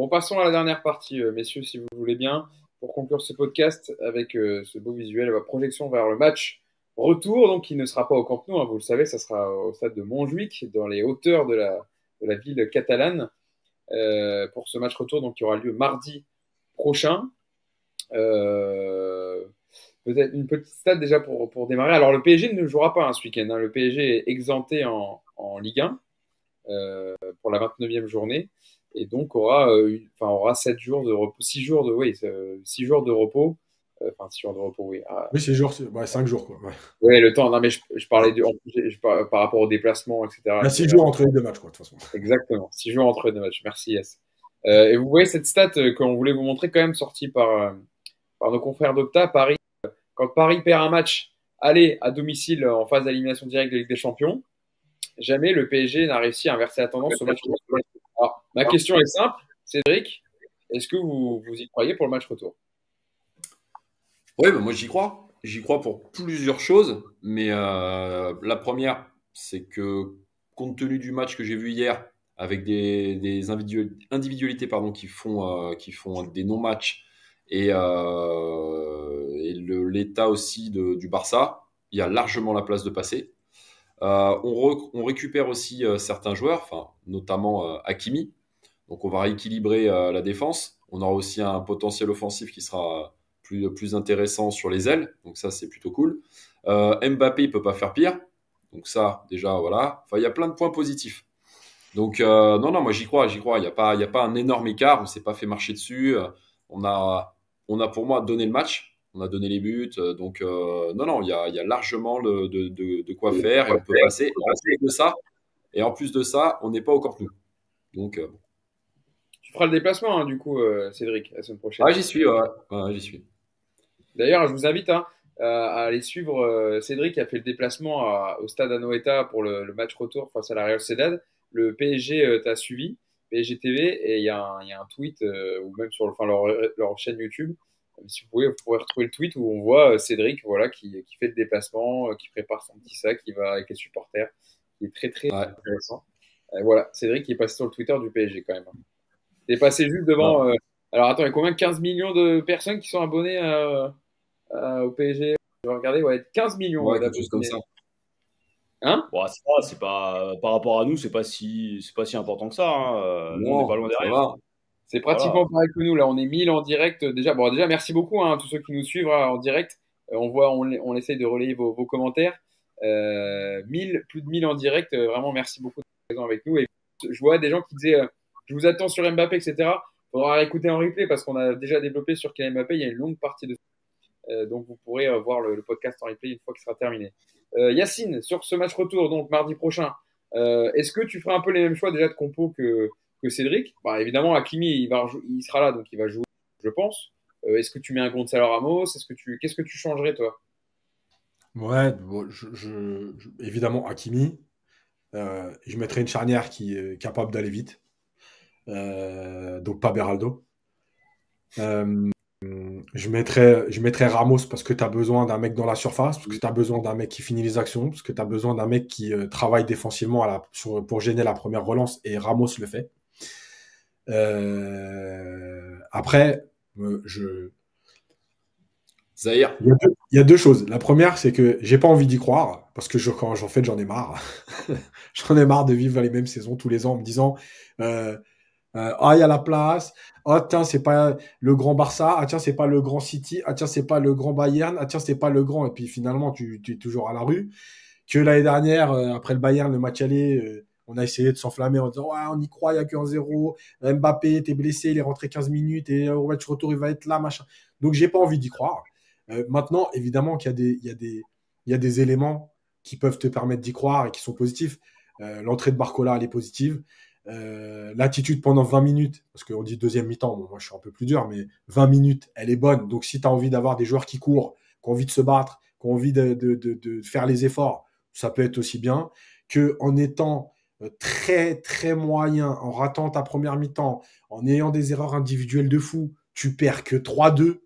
Bon, passons à la dernière partie, messieurs, si vous voulez bien, pour conclure ce podcast avec ce beau visuel, projection vers le match retour, donc qui ne sera pas au Camp Nou, hein, vous le savez, ça sera au stade de Montjuïc, dans les hauteurs de la ville catalane, pour ce match retour, donc qui aura lieu mardi prochain. Euh, Peut-être une petite stat déjà pour démarrer. Alors, le PSG ne jouera pas ce week-end, hein. Le PSG est exempté en Ligue 1 pour la 29e journée et donc aura 7 jours de repos, 6 jours de, oui, 6 jours de repos. Enfin, 6 jours de repos, oui. Oui, 6 jours, 5 jours, quoi. Ouais. Oui, le temps. Non, mais je parlais par rapport au déplacement, etc. Il y a 6 jours entre les deux matchs, quoi, de toute façon. Exactement. 6 jours entre les deux matchs. Merci, Yes. Et vous voyez cette stat qu'on voulait vous montrer quand même, sortie par nos confrères d'Opta. Paris, quand Paris perd un match, aller à domicile en phase d'élimination directe de Ligue des Champions, jamais le PSG n'a réussi à inverser la tendance au match retour. Alors, ma question est simple, Cédric, est-ce que vous y croyez pour le match retour? Oui, bah moi j'y crois. J'y crois pour plusieurs choses, mais la première, c'est que compte tenu du match que j'ai vu hier, avec des individualités pardon, qui font des non-matchs et l'état aussi du Barça, il y a largement la place de passer. On récupère aussi certains joueurs, notamment Hakimi. Donc on va rééquilibrer la défense. On aura aussi un potentiel offensif qui sera plus intéressant sur les ailes. Donc ça, c'est plutôt cool. Mbappé, il peut pas faire pire. Donc ça, déjà, voilà. Enfin, il y a plein de points positifs. Donc non, moi j'y crois. Il n'y a pas un énorme écart. On s'est pas fait marcher dessus. On a pour moi donné le match. On a donné les buts. Donc non, il y a largement de quoi faire et on peut passer. Et en plus de ça, on n'est pas au Camp Nou. Donc Tu feras le déplacement, hein, du coup, Cédric, la semaine prochaine. j'y suis, ouais, j'y suis. D'ailleurs, je vous invite à aller suivre Cédric qui a fait le déplacement au stade Anoeta pour le match retour face à la Real Sociedad. Le PSG t'a suivi, PSG TV, et il y a un tweet, ou même sur leur chaîne YouTube. Si vous pourrez retrouver le tweet où on voit Cédric voilà, qui fait le déplacement, qui prépare son petit sac, qui va avec les supporters, qui est très très intéressant. Voilà, Cédric qui est passé sur le Twitter du PSG quand même. Il est passé juste devant. Alors attends, il y a combien? 15 millions de personnes qui sont abonnées au PSG. Je vais regarder, ouais, 15 millions. Ouais, quelque chose comme ça. Hein? Bon, c'est pas par rapport à nous, c'est pas si important que ça. Hein. Nous, on n'est pas loin derrière. C'est pratiquement pareil que nous. Là, on est 1000 en direct. Déjà, merci beaucoup à tous ceux qui nous suivent en direct. On essaye de relayer vos commentaires. 1000, plus de 1000 en direct. Vraiment, merci beaucoup d'être présents avec nous. Et je vois des gens qui disaient je vous attends sur Mbappé, etc. Il faudra écouter en replay parce qu'on a déjà développé sur Kylian Mbappé. Il y a une longue partie de donc vous pourrez voir le podcast en replay une fois qu'il sera terminé. Yacine, sur ce match retour, donc mardi prochain, est-ce que tu feras un peu les mêmes choix déjà de compo que Cédric? Évidemment, Hakimi, il sera là, donc il va jouer, je pense. Est-ce que tu mets un Gonzalo Ramos? Qu'est-ce que tu changerais, toi? Ouais, bon, évidemment, Hakimi. Je mettrais une charnière qui est capable d'aller vite. Donc pas Beraldo. Je mettrais Ramos parce que tu as besoin d'un mec dans la surface, parce que tu as besoin d'un mec qui finit les actions, parce que tu as besoin d'un mec qui travaille défensivement pour gêner la première relance, et Ramos le fait. Après, Zahir. Il y a deux choses. La première, c'est que j'ai pas envie d'y croire, parce que quand j'en ai marre. J'en ai marre de vivre les mêmes saisons tous les ans en me disant il y a la place. Ah, tiens, c'est pas le grand Barça. Ah, tiens, c'est pas le grand City. Ah, tiens, c'est pas le grand Bayern. Ah, tiens, c'est pas le grand. Et puis finalement, tu es toujours à la rue. Que l'année dernière, après le Bayern, le match aller, on a essayé de s'enflammer en disant ouais, on y croit, il n'y a que 1-0. Mbappé était blessé, il est rentré 15 minutes et au match retour, il va être là, machin. Donc, j'ai pas envie d'y croire. Maintenant, évidemment qu'il y a des éléments qui peuvent te permettre d'y croire et qui sont positifs. L'entrée de Barcola, elle est positive. L'attitude pendant 20 minutes, parce qu'on dit deuxième mi-temps, bon, moi je suis un peu plus dur, mais 20 minutes, elle est bonne. Donc si tu as envie d'avoir des joueurs qui courent, qui ont envie de se battre, qui ont envie de faire les efforts, ça peut être aussi bien qu'en étant très très moyen, en ratant ta première mi-temps, en ayant des erreurs individuelles de fou, tu perds que 3-2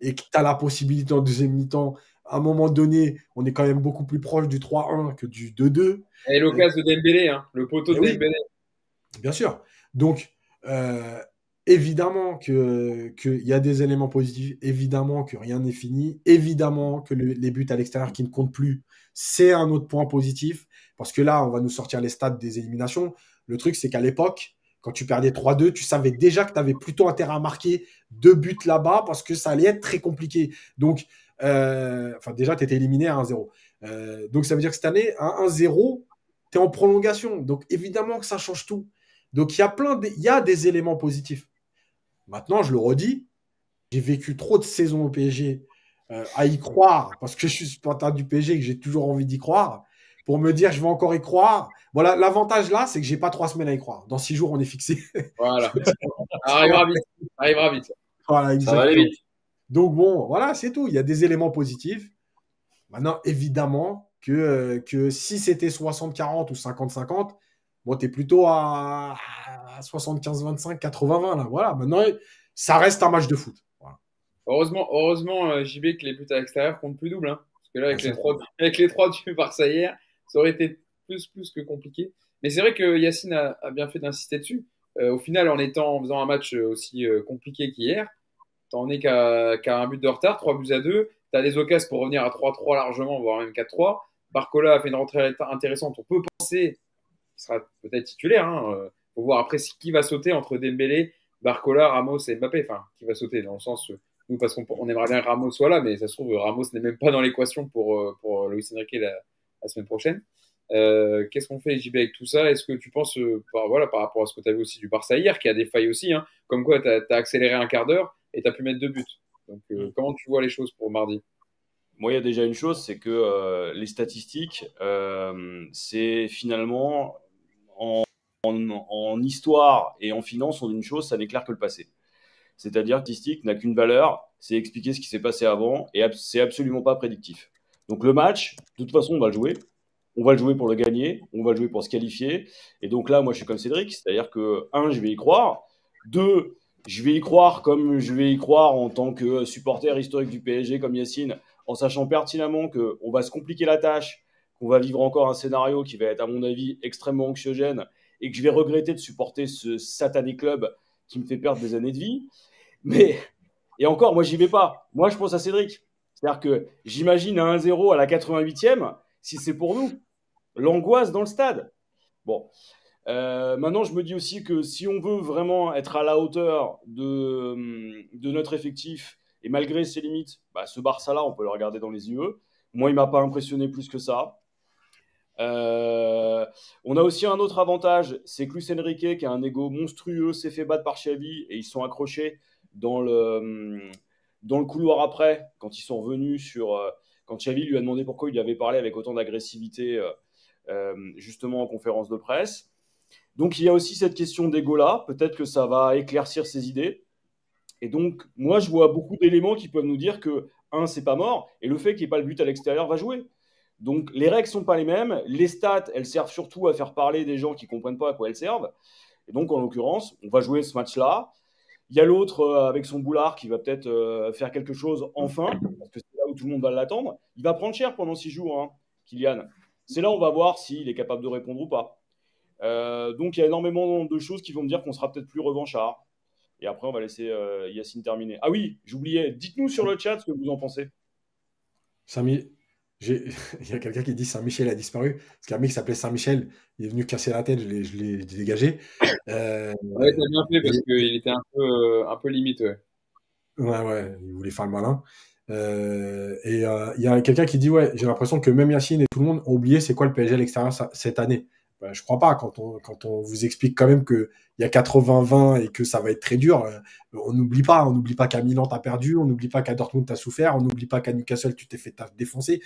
et que tu as la possibilité en deuxième mi-temps. À un moment donné, on est quand même beaucoup plus proche du 3-1 que du 2-2. Et l'occasion de Dembélé, hein, le poteau de oui. Dembélé. Bien sûr. Donc, évidemment qu'il y a des éléments positifs, évidemment que rien n'est fini, évidemment que les buts à l'extérieur qui ne comptent plus, c'est un autre point positif, parce que là, on va nous sortir les stats des éliminations. Le truc, c'est qu'à l'époque, quand tu perdais 3-2, tu savais déjà que tu avais plutôt intérêt à marquer 2 buts là-bas, parce que ça allait être très compliqué. Donc, déjà, tu étais éliminé à 1-0. Donc, ça veut dire que cette année, à 1-0, tu es en prolongation. Donc, évidemment que ça change tout. Donc, il y a des éléments positifs. Maintenant, je le redis, j'ai vécu trop de saisons au PSG à y croire, parce que je suis supporter du PSG et que j'ai toujours envie d'y croire, pour me dire je vais encore y croire. Voilà, l'avantage là, c'est que j'ai pas 3 semaines à y croire. Dans 6 jours, on est fixé. Voilà. Arrivera vite. Arrivera vite. Voilà, Ça va aller exactement. vite. Donc bon, voilà, c'est tout. Il y a des éléments positifs. Maintenant, évidemment que si c'était 60-40 ou 50-50, bon, tu es plutôt à 75-25, 80-20 là. Voilà, maintenant, ça reste un match de foot. Voilà. Heureusement, JB, que les buts à l'extérieur comptent plus double. Hein. Parce que là, Ah, avec les trois du Barça hier, ça aurait été plus que compliqué. Mais c'est vrai que Yacine a bien fait d'insister dessus. Au final, en faisant un match aussi compliqué qu'hier, t'en es qu'à un but de retard, 3-2. Tu as des occasions pour revenir à 3-3 largement, voire même 4-3. Barcola a fait une rentrée intéressante. On peut penser qu'il sera peut-être titulaire. Hein. Faut voir après qui va sauter entre Dembélé, Barcola, Ramos et Mbappé. Enfin, qui va sauter dans le sens, nous, parce qu'on aimerait bien que Ramos soit là, mais ça se trouve, Ramos n'est même pas dans l'équation pour Luis Enrique la semaine prochaine. Qu'est-ce qu'on fait, JB, avec tout ça? Est-ce que tu penses, par rapport à ce que tu as vu aussi du Barça hier, qui a des failles aussi, hein, comme quoi tu as accéléré un quart d'heure et tu as pu mettre 2 buts. Donc, comment tu vois les choses pour mardi? Moi, il y a déjà une chose, c'est que les statistiques, c'est finalement en histoire et en finance, on dit une chose, ça n'éclaire que le passé. C'est-à-dire que la statistique n'a qu'une valeur, c'est expliquer ce qui s'est passé avant et c'est absolument pas prédictif. Donc le match, de toute façon, on va le jouer. On va le jouer pour le gagner, on va le jouer pour se qualifier. Et donc là, moi, je suis comme Cédric, c'est-à-dire que, je vais y croire. 2, je vais y croire comme je vais y croire en tant que supporter historique du PSG comme Yacine, en sachant pertinemment qu'on va se compliquer la tâche, qu'on va vivre encore un scénario qui va être, à mon avis, extrêmement anxiogène et que je vais regretter de supporter ce satané club qui me fait perdre des années de vie. Mais, et encore, moi, j'y vais pas. Moi, je pense à Cédric. C'est-à-dire que j'imagine à 1-0 à la 88e, si c'est pour nous, l'angoisse dans le stade. Bon. Maintenant, je me dis aussi que si on veut vraiment être à la hauteur de notre effectif, et malgré ses limites, ce Barça-là, on peut le regarder dans les yeux. Moi, il ne m'a pas impressionné plus que ça. On a aussi un autre avantage, c'est que Luis Enrique, qui a un ego monstrueux, s'est fait battre par Xavi et ils sont accrochés dans le couloir après, quand ils sont revenus quand Xavi lui a demandé pourquoi il lui avait parlé avec autant d'agressivité, justement en conférence de presse. Donc il y a aussi cette question d'ego-là, peut-être que ça va éclaircir ses idées. Et donc, moi, je vois beaucoup d'éléments qui peuvent nous dire que, c'est pas mort, et le fait qu'il n'y ait pas le but à l'extérieur va jouer. Donc, les règles ne sont pas les mêmes. Les stats, elles servent surtout à faire parler des gens qui ne comprennent pas à quoi elles servent. Et donc, en l'occurrence, on va jouer ce match-là. Il y a l'autre avec son boulard qui va peut-être faire quelque chose enfin, parce que c'est là où tout le monde va l'attendre. Il va prendre cher pendant 6 jours, hein, Kylian. C'est là où on va voir s'il est capable de répondre ou pas. Donc, il y a énormément de choses qui vont me dire qu'on sera peut-être plus revanchard. Et après, on va laisser Yacine terminer. Ah oui, j'oubliais. Dites-nous sur le chat ce que vous en pensez. Il y a quelqu'un qui dit Saint-Michel a disparu. Parce qu'il y a un mec qui s'appelait Saint-Michel. Il est venu casser la tête. Je l'ai dégagé. Ouais, t'as bien fait parce qu'il était un peu limite. Ouais, il voulait faire le malin. Il y a quelqu'un qui dit j'ai l'impression que même Yacine et tout le monde ont oublié c'est quoi le PSG à l'extérieur cette année. Je crois pas, quand on vous explique quand même qu'il y a 80-20 et que ça va être très dur, on n'oublie pas qu'à Milan t'as perdu, on n'oublie pas qu'à Dortmund t'as souffert, on n'oublie pas qu'à Newcastle tu t'es fait défoncer.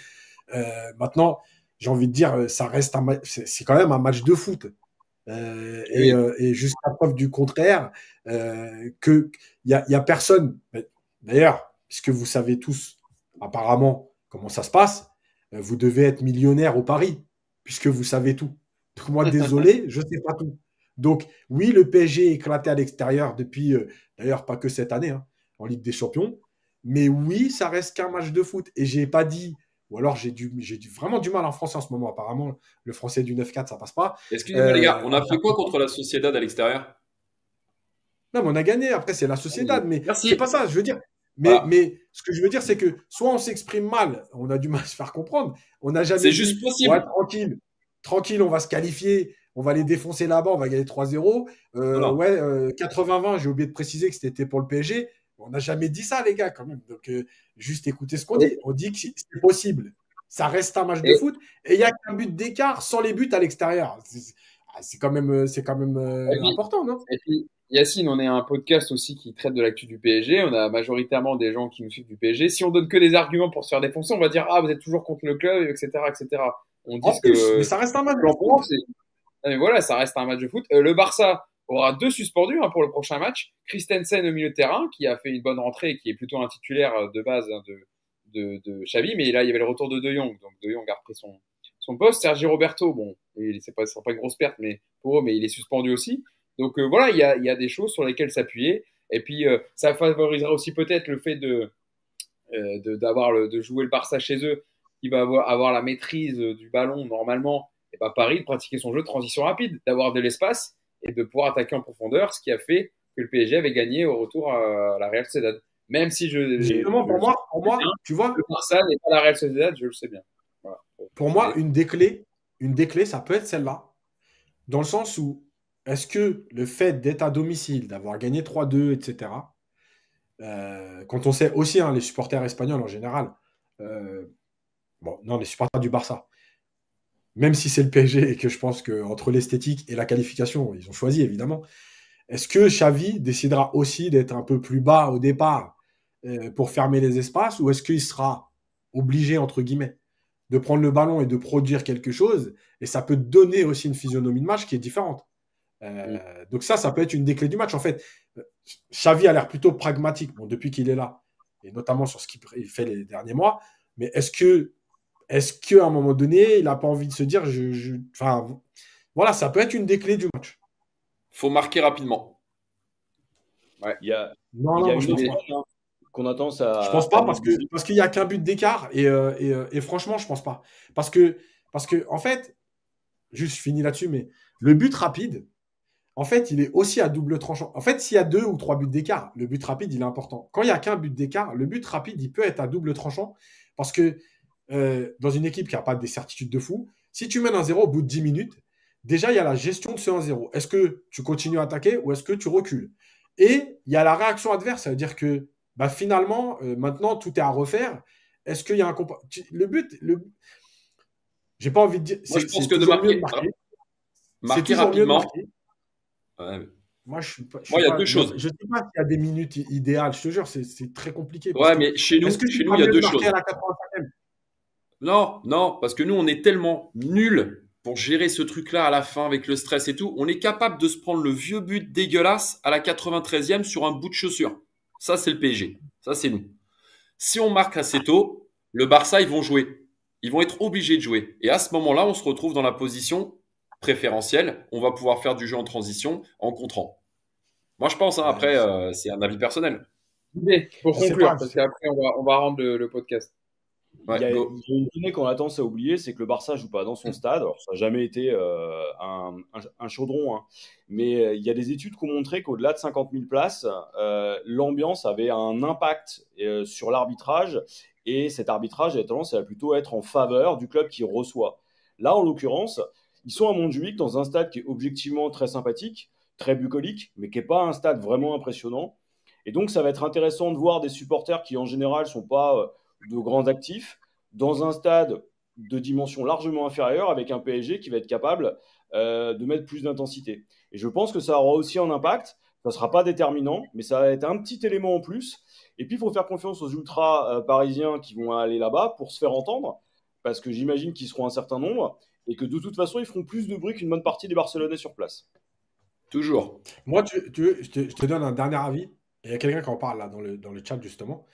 Maintenant, j'ai envie de dire, ça reste c'est quand même un match de foot. Et jusqu'à preuve du contraire, que y a personne. D'ailleurs, puisque vous savez tous apparemment comment ça se passe, vous devez être millionnaire au Paris, puisque vous savez tout. Donc moi, désolé, je ne sais pas tout. Donc oui, le PSG est éclaté à l'extérieur depuis, d'ailleurs pas que cette année, hein, en Ligue des Champions, mais oui, ça reste qu'un match de foot. Et j'ai pas dit, ou alors j'ai vraiment du mal en français en ce moment. Apparemment, le français du 9-4, ça passe pas. Excusez-moi les gars, on a fait quoi contre la Sociedad à l'extérieur? Non, mais on a gagné. Après, c'est la Sociedad. Mais Merci. c'est pas ça, je veux dire. Mais ce que je veux dire, c'est que soit on s'exprime mal, on a du mal à se faire comprendre. On n'a jamais C'est dit, juste possible. ouais, tranquille, on va se qualifier, on va les défoncer là-bas, on va gagner 3-0. Voilà. 80-20, j'ai oublié de préciser que c'était pour le PSG. On n'a jamais dit ça, les gars, quand même. Donc, juste écoutez ce qu'on dit. On dit que c'est possible. Ça reste un match de foot et il n'y a qu'un but d'écart sans les buts à l'extérieur. C'est quand même important, non? Et puis, Yacine, on est un podcast aussi qui traite de l'actu du PSG. On a majoritairement des gens qui nous suivent du PSG. Si on donne que des arguments pour se faire défoncer, on va dire, ah, vous êtes toujours contre le club, etc., etc. On dit mais ça reste un match de foot. Mais voilà, ça reste un match de foot. Le Barça aura 2 suspendus pour le prochain match. Christensen au milieu de terrain, qui a fait une bonne rentrée et qui est plutôt un titulaire de base de Xavi. Mais là, il y avait le retour de De Jong. Donc, De Jong a repris son poste. Sergi Roberto, bon, c'est pas une grosse perte mais pour eux, mais il est suspendu aussi. Donc voilà, il y a des choses sur lesquelles s'appuyer. Et puis, ça favorisera aussi peut-être le fait de jouer le Barça chez eux, qui va avoir la maîtrise du ballon normalement. Et pas Paris de pratiquer son jeu de transition rapide, d'avoir de l'espace et de pouvoir attaquer en profondeur, ce qui a fait que le PSG avait gagné au retour à la Real Sociedad. Même si justement, pour moi, tu vois, le Barça n'est pas la Real Sociedad, je le sais bien. Voilà. Pour moi, une des clés, ça peut être celle-là, dans le sens où est-ce que le fait d'être à domicile, d'avoir gagné 3-2, etc., quand on sait aussi, les supporters espagnols en général, les supporters du Barça, même si c'est le PSG et que je pense qu'entre l'esthétique et la qualification, ils ont choisi évidemment, est-ce que Xavi décidera aussi d'être un peu plus bas au départ pour fermer les espaces, ou est-ce qu'il sera obligé, entre guillemets, de prendre le ballon et de produire quelque chose, et ça peut donner aussi une physionomie de match qui est différente. Donc ça peut être une des clés du match. En fait, Xavi a l'air plutôt pragmatique depuis qu'il est là, et notamment sur ce qu'il fait les derniers mois, mais est-ce qu'à un moment donné, il n'a pas envie de se dire, voilà, ça peut être une des clés du match. Faut marquer rapidement. Ouais. Il y a je pense pas. Qu'on a tendance à. Je pense pas parce qu'il y a qu'un but d'écart et franchement, je pense pas parce que en fait, juste je finis là-dessus, mais le but rapide, en fait, il est aussi à double tranchant. En fait, s'il y a 2 ou 3 buts d'écart, le but rapide, il est important. Quand il y a qu'un but d'écart, le but rapide, il peut être à double tranchant parce que dans une équipe qui n'a pas des certitudes de fou, si tu mènes 1-0 au bout de 10 minutes, déjà, il y a la gestion de ce 1-0. Est-ce que tu continues à attaquer ou est-ce que tu recules? Et il y a la réaction adverse. Ça veut dire que finalement, maintenant, tout est à refaire. Est-ce qu'il y a un le but, j'ai pas envie de dire. Moi, je pense que de marquer rapidement. Ouais. Moi, il y a 2 choses. Je ne sais pas s'il y a des minutes idéales. Je te jure, c'est très compliqué. Ouais, mais chez nous, il y a 2 choses. À la 85e non, parce que nous, on est tellement nuls pour gérer ce truc-là à la fin avec le stress et tout. On est capable de se prendre le vieux but dégueulasse à la 93e sur un bout de chaussure. Ça, c'est le PSG. Ça, c'est nous. Si on marque assez tôt, le Barça, ils vont jouer. Ils vont être obligés de jouer. Et à ce moment-là, on se retrouve dans la position préférentielle. On va pouvoir faire du jeu en transition, en contrant. Moi, je pense, après, c'est un avis personnel. Pour conclure, parce qu'après, on va rendre le podcast. Ouais, il y a une donnée qu'on a tendance à oublier, c'est que le Barça joue pas dans son stade. Alors, ça n'a jamais été un chaudron, mais il y a des études qui ont montré qu'au-delà de 50 000 places, l'ambiance avait un impact sur l'arbitrage, et cet arbitrage a tendance à plutôt être en faveur du club qui reçoit. Là, en l'occurrence, ils sont à Montjuïc, dans un stade qui est objectivement très sympathique, très bucolique, mais qui n'est pas un stade vraiment impressionnant. Et donc, ça va être intéressant de voir des supporters qui, en général, ne sont pas de grands actifs, dans un stade de dimension largement inférieure, avec un PSG qui va être capable de mettre plus d'intensité. Et je pense que ça aura aussi un impact. Ça ne sera pas déterminant, mais ça va être un petit élément en plus. Et puis, il faut faire confiance aux ultras parisiens qui vont aller là-bas pour se faire entendre, parce que j'imagine qu'ils seront un certain nombre, et que de toute façon, ils feront plus de bruit qu'une bonne partie des Barcelonais sur place. Toujours. Moi, je te donne un dernier avis. Il y a quelqu'un qui en parle là dans le chat, justement.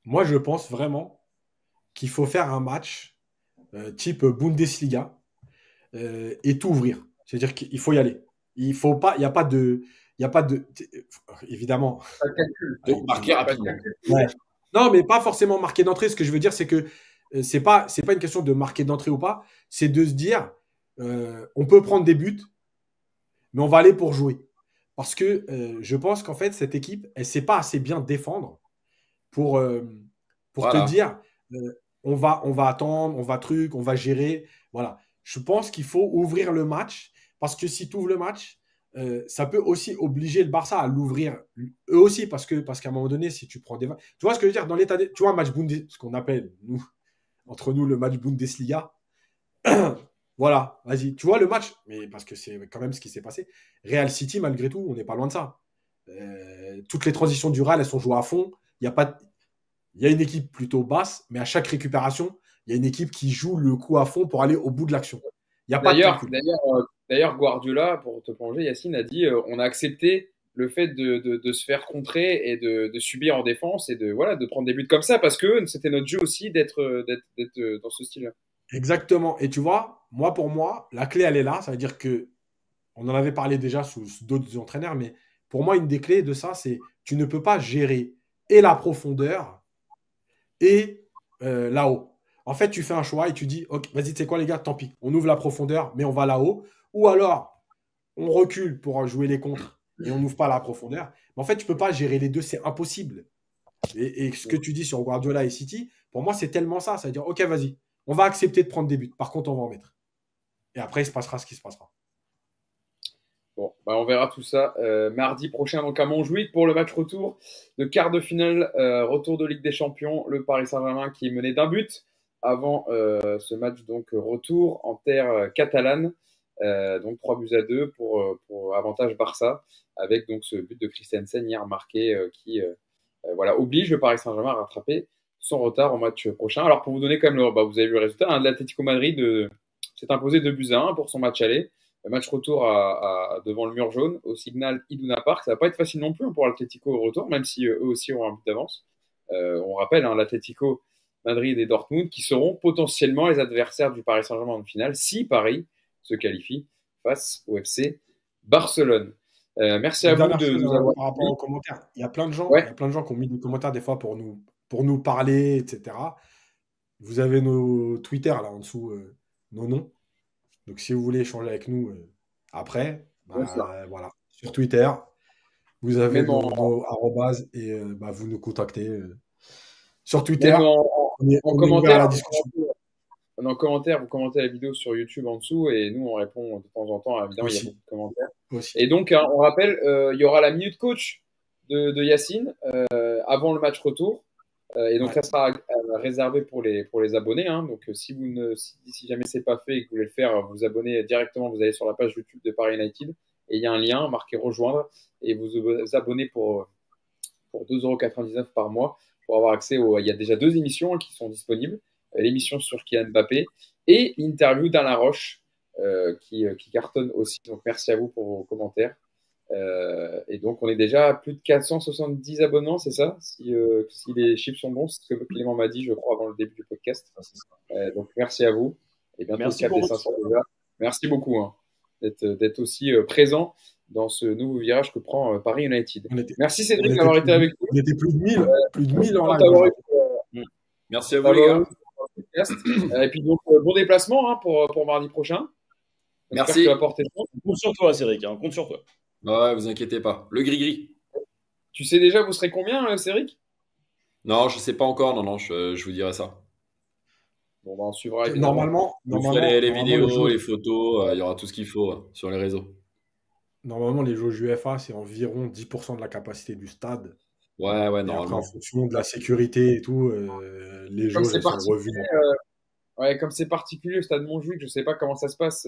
Moi, je pense vraiment qu'il faut faire un match type Bundesliga et tout ouvrir. C'est-à-dire qu'il faut y aller. Il faut pas, il n'y a pas de, évidemment. Marquer rapidement. Ouais. Non, mais pas forcément marquer d'entrée. Ce que je veux dire, c'est que c'est pas une question de marquer d'entrée ou pas. C'est de se dire, on peut prendre des buts, mais on va aller pour jouer. Parce que je pense qu'en fait, cette équipe, elle ne sait pas assez bien défendre pour, pour te Voilà. dire on va attendre, on va gérer. Voilà. Je pense qu'il faut ouvrir le match parce que si tu ouvres le match, ça peut aussi obliger le Barça à l'ouvrir eux aussi parce qu'à un moment donné, si tu prends des. Tu vois ce que je veux dire dans l'état tu vois, un match ce qu'on appelle, nous, entre nous, le match Bundesliga. Voilà, vas-y. Tu vois le match, mais parce que c'est quand même ce qui s'est passé. Real City, malgré tout, on n'est pas loin de ça. Toutes les transitions du Real, elles sont jouées à fond. Il y a pas, il y a une équipe plutôt basse, mais à chaque récupération, il y a une équipe qui joue le coup à fond pour aller au bout de l'action. Il n'y a pas de D'ailleurs, calcul. d'ailleurs, d'ailleurs, Guardiola, pour te plonger, Yacine a dit on a accepté le fait de se faire contrer et de subir en défense et voilà, de prendre des buts comme ça parce que c'était notre jeu aussi d'être dans ce style-là. Exactement. Et tu vois, pour moi, la clé, elle est là. Ça veut dire que, on en avait parlé déjà sous d'autres entraîneurs, mais pour moi, une des clés de ça, c'est tu ne peux pas gérer et la profondeur et là-haut. En fait, tu fais un choix et tu dis, ok, vas-y, tu sais quoi, les gars, tant pis. On ouvre la profondeur, mais on va là-haut. Ou alors, on recule pour jouer les contres et on n'ouvre pas la profondeur. Mais en fait, tu ne peux pas gérer les deux, c'est impossible. Et ce que tu dis sur Guardiola et City, pour moi, c'est tellement ça. Ça veut dire, ok, vas-y, on va accepter de prendre des buts. Par contre, on va en mettre. Et après, il se passera ce qui se passera. Bon, bah on verra tout ça mardi prochain donc à Montjuïc pour le match retour de quart de finale, retour de Ligue des Champions, le Paris Saint-Germain qui est mené d'un but avant ce match donc retour en terre catalane, donc 3 buts à 2 pour avantage Barça avec donc ce but de Christensen hier marqué qui voilà oblige le Paris Saint-Germain à rattraper son retard au match prochain. Alors pour vous donner quand même vous avez vu le résultat, hein, l'Atlético Madrid s'est imposé 2 buts à 1 pour son match aller. Le match retour devant le mur jaune au Signal Iduna Park. Ça va pas être facile non plus pour l'Atlético au retour, même si eux aussi ont un but d'avance. On rappelle l'Atlético Madrid et Dortmund qui seront potentiellement les adversaires du Paris Saint-Germain en finale si Paris se qualifie face au FC Barcelone. Merci à Une vous dernière de chose nous avoir par rapport suivis. aux commentaires. Il y a plein de gens, il y Ouais, a plein de gens qui ont mis des commentaires des fois pour nous parler, etc. Vous avez nos Twitter là en dessous, nos noms. Donc si vous voulez échanger avec nous après, bien sûr. voilà. Sur Twitter, vous avez Même nos arrobases et vous nous contactez. Sur Twitter, même en on est ouvert à commentaire, la discussion. vous commentez la vidéo sur YouTube en dessous et nous on répond de temps en temps. Évidemment, il y a beaucoup Aussi. de commentaires. Aussi. Et donc, on rappelle, il y aura la minute coach de Yacine avant le match retour. Et donc, Ouais. ça sera réservé pour les abonnés. Hein. Donc, si jamais c'est pas fait et que vous voulez le faire, vous abonnez directement. Vous allez sur la page YouTube de Paris United et il y a un lien marqué rejoindre et vous abonnez pour 2,99 € par mois pour avoir accès Il y a déjà 2 émissions qui sont disponibles. L'émission sur Kylian Mbappé et l'interview d'Alain Roche qui cartonne aussi. Donc, merci à vous pour vos commentaires. Et donc, on est déjà à plus de 470 abonnements, c'est ça si les chiffres sont bons, c'est ce que Clément m'a dit, je crois, avant le début du podcast. Donc, merci à vous. Et bientôt, Merci le cap pour des votre 500 déjà. Merci beaucoup d'être aussi présent dans ce nouveau virage que prend Paris United. On était, Merci on Cédric était d'avoir été avec nous. on était plus de 1000 en live D'avoir aujourd'hui. été, Merci à vous, les gars. podcast. Et puis, donc, bon déplacement pour mardi prochain. J'espère Merci. que la porte est bonne. On compte sur toi, Cédric. On compte sur toi. Ouais, vous inquiétez pas. Le gris-gris. Tu sais déjà, vous serez combien, Cédric? Non, je sais pas encore. Non, je vous dirai ça. Bon, on suivra évidemment. Je vous ferai les vidéos, les les photos. Il y aura tout ce qu'il faut sur les réseaux. normalement, les jauges UEFA, c'est environ 10% de la capacité du stade. Ouais, Et après, en normalement. fonction de la sécurité et tout, les Comme jauges c'est elles sont particulier, revues. ouais, comme c'est particulier, le stade Montjuïc, je sais pas comment ça se passe.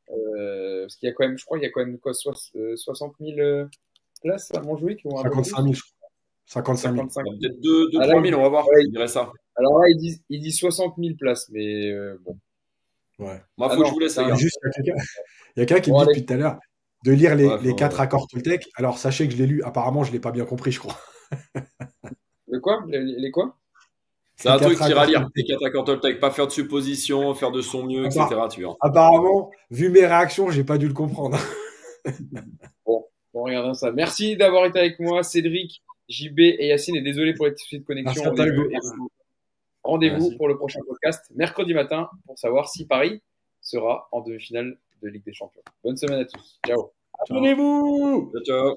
Parce qu'il y a quand même, je crois, il y a quand même quoi, 60 000 places à Montjuïc ou un peu 55 000, je crois. 55 000. 55 000. Peut-être 2 Ah, là, 3 000, on va voir. ouais, Je dirais ça. alors là, ils disent 60 000 places, mais bon. Ouais. Moi, Ah faut que non, je vous laisse, c'est les un- gars. Juste, il y a quelqu'un qui Bon, me dit allez. depuis tout à l'heure de lire Ouais, les faut- 4 accords Toltec. Alors, sachez que je l'ai lu. Apparemment, je ne l'ai pas bien compris, je crois. Le quoi? Les quoi? C'est un Les truc quatre qui ira accords lire. Toltec. Les 4 accords Toltec. Pas faire de suppositions, faire de son mieux, etc. Appar- Tu vois. Apparemment, vu mes réactions, j'ai pas dû le comprendre. Bon, regardons ça. Merci d'avoir été avec moi, Cédric, JB et Yacine. Et désolé pour les petits soucis de connexion Merci à au toi, début. Hugo. Et rendez-vous Vas-y. pour le prochain podcast, mercredi matin, pour savoir si Paris sera en demi-finale de Ligue des Champions. Bonne semaine à tous. Ciao. Abonnez-vous. Ciao, ciao.